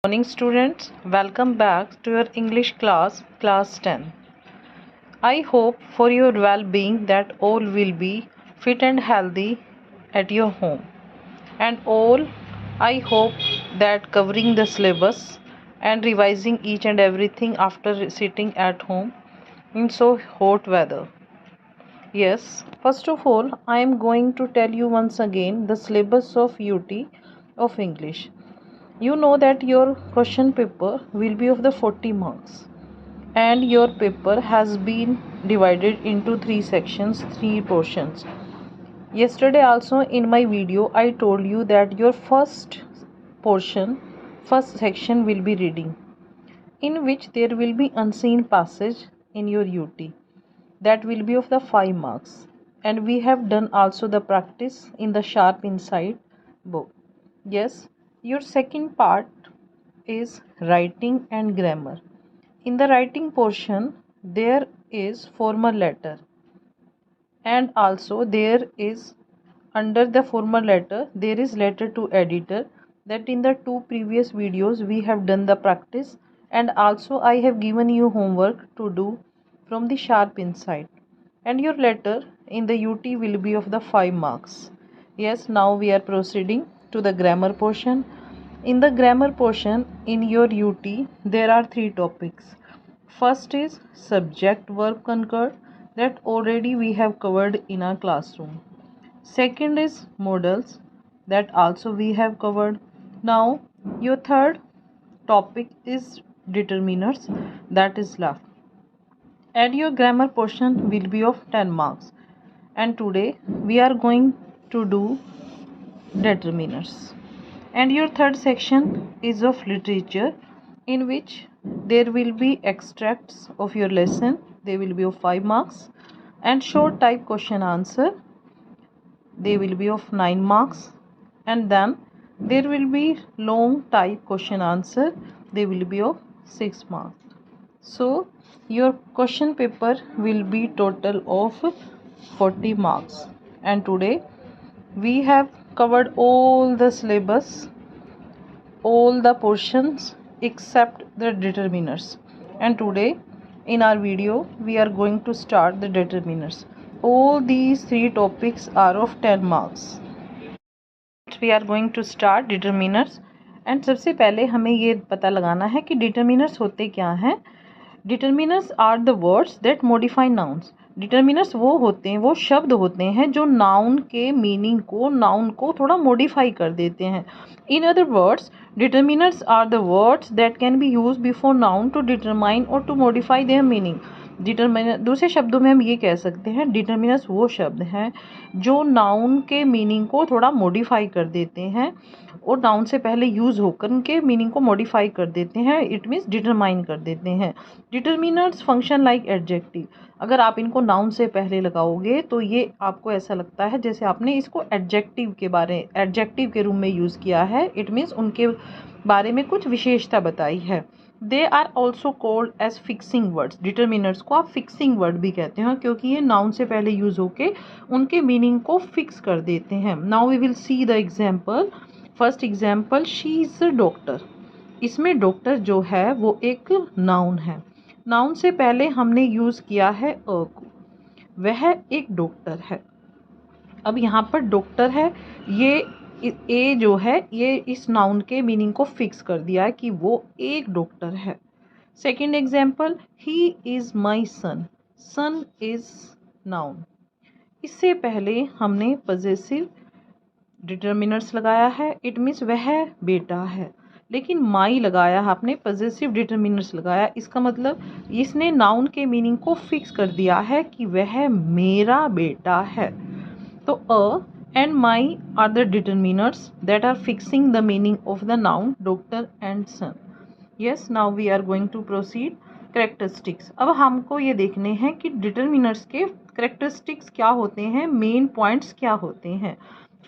Morning students, welcome back to your English class 10. I hope for your well-being that all will be fit and healthy at your home. And all, I hope that covering the syllabus and revising each and everything after sitting at home in so hot weather. Yes, first of all, I am going to tell you once again the syllabus of UT of English. You know that your question paper will be of the 40 marks and your paper has been divided into 3 sections, 3 portions. Yesterday also in my video I told you that your first section will be reading, in which there will be unseen passage in your UT that will be of the 5 marks, and we have done also the practice in the Sharp Insight book. Yes, your second part is writing and grammar. In the writing portion, there is formal letter, and also there is under the formal letter there is letter to editor, that in the 2 previous videos we have done the practice, and also I have given you homework to do from the Sharp Insight, and your letter in the UT will be of the 5 marks. Yes, now we are proceeding to the grammar portion. In the grammar portion in your UT there are 3 topics. First is subject verb concord, that already we have covered in our classroom. Second is modals, that also we have covered. Now your third topic is determiners, that is left. And your grammar portion will be of 10 marks. And today we are going to do determiners. And your third section is of literature, in which there will be extracts of your lesson, they will be of 5 marks, and short type question answer, they will be of 9 marks, and then there will be long type question answer, they will be of 6 marks. So your question paper will be total of 40 marks, and today we have covered all the syllabus, all the portions except the determiners, and today in our video we are going to start the determiners. All these 3 topics are of 10 marks. We are going to start determiners, and सबसे पहले हमें ये पता लगाना है कि determiners होते क्या हैं. Determiners are the words that modify nouns. Determiners वो होते हैं, वो शब्द होते हैं जो नाउन के मीनिंग को, नाउन को थोड़ा मॉडिफाई कर देते हैं. In other words, determiners are the words that can be use before noun to determine or to modify their meaning. Determiner, दूसरे शब्दों में हम ये कह सकते हैं, डिटर्मिनर्स वो शब्द हैं जो नाउन के मीनिंग को थोड़ा मॉडिफाई कर देते हैं और नाउन से पहले यूज़ होकर उनके मीनिंग को मॉडिफाई कर देते हैं. इट मीन्स डिटरमाइन कर देते हैं. Determiners function like adjective. अगर आप इनको नाउन से पहले लगाओगे तो ये आपको ऐसा लगता है जैसे आपने इसको एडजेक्टिव के रूप में यूज़ किया है. इट मीन्स उनके बारे में कुछ विशेषता बताई है. They are also called as fixing words. डिटर्मिनर्स को आप फिक्सिंग वर्ड भी कहते हैं क्योंकि ये नाउन से पहले यूज़ होके उनके मीनिंग को फिक्स कर देते हैं. Now we will see the example. First example, she is a doctor. इसमें डॉक्टर जो है वो एक नाउन है. नाउन से पहले हमने यूज़ किया है अ को. वह एक डॉक्टर है. अब यहाँ पर डॉक्टर है, ये ए जो है ये इस नाउन के मीनिंग को फिक्स कर दिया है कि वो एक डॉक्टर है. Second example, he is my son. Son is noun. इससे पहले हमने पजेसिव डिटर्मिनर्स लगाया है. इट मीन्स वह बेटा है, लेकिन माई लगाया है आपने, पजेसिव डिटर्मिनर्स लगाया. इसका मतलब इसने नाउन के मीनिंग को फिक्स कर दिया है कि वह मेरा बेटा है. तो a and my are the determiners that are fixing the meaning of the noun doctor and son. Yes, now we are going to proceed. Characteristics. अब हमको ये देखने हैं कि डिटर्मिनर्स के करेक्टरिस्टिक्स क्या होते हैं, मेन पॉइंट्स क्या होते हैं.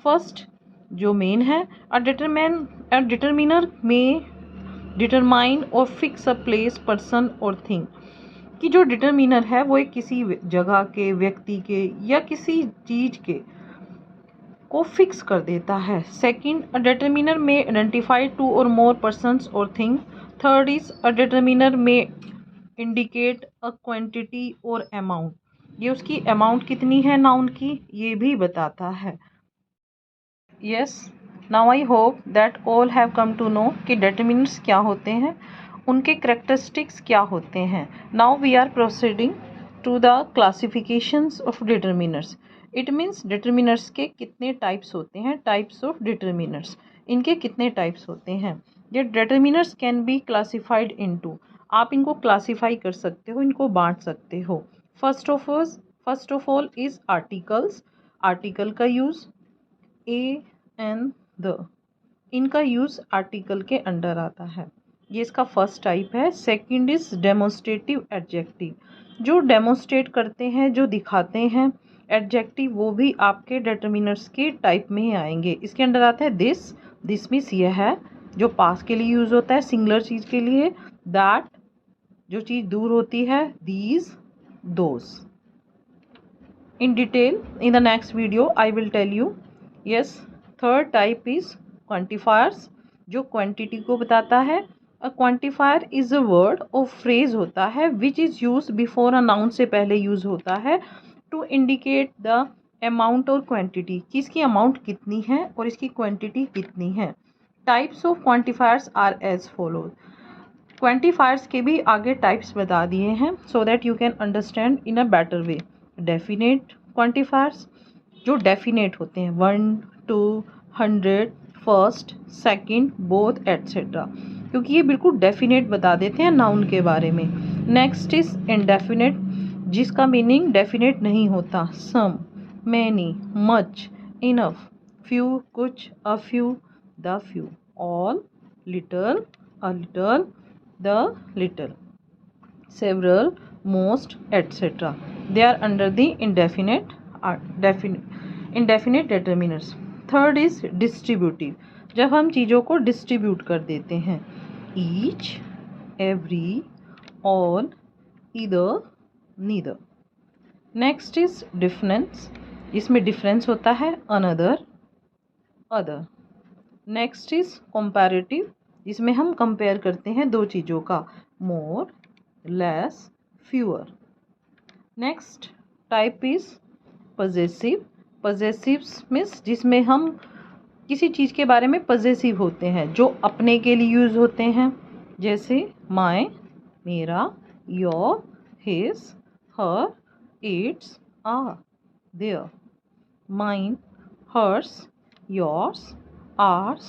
फर्स्ट जो मेन है, अ डिटर्मिनर में डिटरमाइन और फिक्स अ प्लेस, पर्सन और थिंग. कि जो डिटर्मिनर है वो एक किसी जगह के, व्यक्ति के या किसी चीज़ के को फिक्स कर देता है। सेकंड, अ डिटरमिनर में आइडेंटिफाई टू और मोर पर्सन्स और thing. Third is a determiner में इंडिकेट अ क्वांटिटी और अमाउंट, ये उसकी अमाउंट कितनी है नाउन की ये भी बताता है। Yes, now I hope that all have come to know कि डिटरमिनर्स क्या होते हैं, उनके करेक्टरिस्टिक्स क्या होते हैं। Now we are proceeding to the classifications of determiners. It means determiners के कितने टाइप्स होते हैं, टाइप्स ऑफ डिटरमिनर्स, इनके कितने टाइप्स होते हैं। ये determiners can be classified into, आप इनको क्लासीफाई कर सकते हो, इनको बांट सकते हो। First of all is articles. Article का यूज, ए एंड द, इनका यूज आर्टिकल के अंडर आता है, ये इसका फर्स्ट टाइप है। सेकंड इज डेमोस्ट्रेटिव एडजेक्टिव, जो डेमोस्ट्रेट करते हैं, जो दिखाते हैं। एडजेक्टिव वो भी आपके डिटरमिनर्स के टाइप में ही आएंगे। इसके अंडर आता है दिस मीन्स यह है, जो पास के लिए यूज होता है सिंगुलर चीज के लिए। दैट, जो चीज दूर होती है। These, those. In detail in the next video I will tell you. Yes, third type is quantifiers, जो quantity को बताता है। A quantifier is a word or phrase होता है which is used before a noun, से पहले use होता है to indicate the amount और quantity, कि इसकी amount कितनी है और इसकी quantity कितनी है। Types of quantifiers are as follows. Quantifiers के भी आगे टाइप्स बता दिए हैं so that you can understand in a better way. Definite quantifiers, जो डेफिनेट होते हैं, 1, 2, 100, फर्स्ट, सेकंड, बोथ एट्सेट्रा, क्योंकि ये बिल्कुल डेफिनेट बता देते हैं नाउन के बारे में। नेक्स्ट इज इनडेफिनेट, जिसका मीनिंग डेफिनेट नहीं होता। सम, मैनी, मच, इनफ, फ्यू, कुछ, a few, the few, all, little, a little, the little, several, most, etc. They are under the indefinite determiners. Third is distributive, जब हम चीज़ों को distribute कर देते हैं। each, every, all, either, neither. Next is difference, इसमें difference होता है। another, other. Next is comparative, जिसमें हम कंपेयर करते हैं दो चीज़ों का। More, less, fewer. Next type is possessive. Possessive means जिसमें हम किसी चीज़ के बारे में पजेसिव होते हैं, जो अपने के लिए यूज होते हैं, जैसे माय, मेरा, your, his, her, its, our, their. Mine, hers, yours, ours,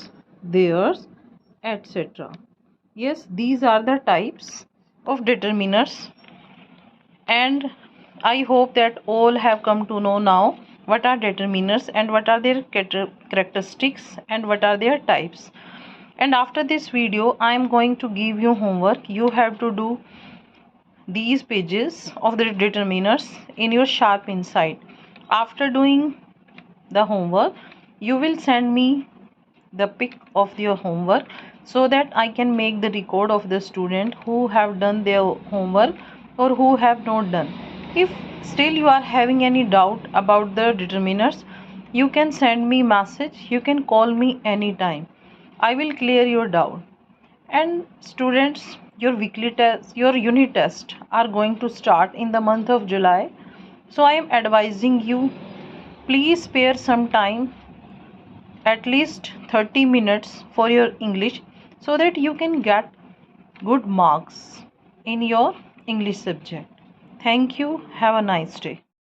theirs, etc. Yes, these are the types of determiners, and I hope that all have come to know now what are determiners and what are their characteristics and what are their types. And after this video I am going to give you homework. You have to do these pages of the determiners in your sharp insight. After doing the homework, you will send me the pic of your homework so that I can make the record of the student who have done their homework or who have not done. If still you are having any doubt about the determiners, you can send me message, you can call me anytime. I will clear your doubt. And students, your weekly test, your unit test are going to start in the month of July. So I am advising you, please spare some time, at least 30 minutes for your English, so that you can get good marks in your English subject. Thank you. Have a nice day.